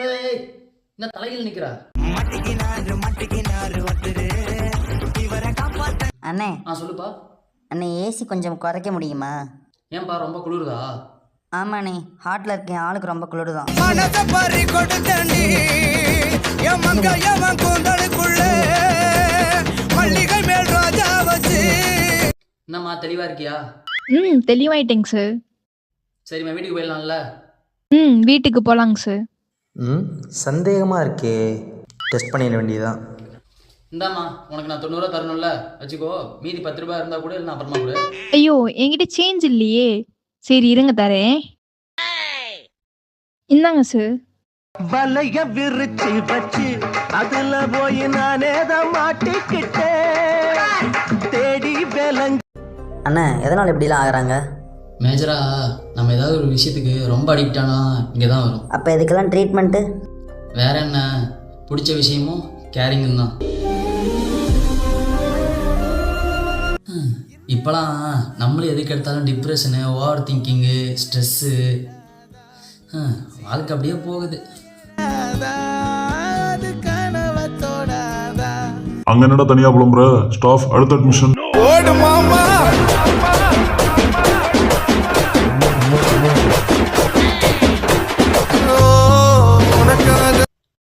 ஏய், என்ன தலையில் நிக்கிறா? அண்ணே சொல்லுப்பா. அண்ணே ஏசி கொஞ்சம் குறைக்க முடியுமா? ஏன்பா ரொம்ப குளிருதா? ஆமாண்ணே, ஹாட்டில் இருக்கேன், ஆளுக்கு ரொம்ப குளிருதான். என்னம்மா தெளிவா இருக்கியா? தெளிவாயிட்டேங்க சார். சரிம்மா வீட்டுக்கு போயிடலாம்ல? வீட்டுக்கு போகலாங்க சார். சந்தேகமாக இருக்கே, டெஸ்ட் பண்ணிட வேண்டியதான். இந்தாம்மா உனக்கு நான் 90 ரூபா தரணும்ல, வச்சுக்கோ. மீதி 10 ரூபாய் இருந்தா கூட இல்லை அப்புறமா கூட. ஐயோ என்கிட்ட சேஞ்ச் இல்லையே. சரி இருங்க தரேன். இந்தாங்க சார். வலைய விரிச்சு வச்சு அதுல போய் நானே தான் மாட்டிக்கிட்டேன் தேடி வேலங்க. அண்ணா எதனால் இப்படிலாம் ஆகுறாங்க? மேஜரா நம்ம ஏதாவது ஒரு விஷயத்துக்கு ரொம்ப அடிக்ட் ஆனா இங்கே தான் வரும். அப்போ இதுக்கெல்லாம் ட்ரீட்மெண்ட்டு? வேற என்ன, பிடிச்ச விஷயமும் கேரிங்கும் தான். இப்போலாம் நம்மளும் எதுக்கு எடுத்தாலும் டிப்ரெஷனு, ஓவர் திங்கிங்கு, ஸ்ட்ரெஸ்ஸு, வாழ்க்கை அப்படியே போகுது. அங்க என்னடா தனியா புலம்புற? ஸ்டாஃப் அடுத்த அட்மிஷன்.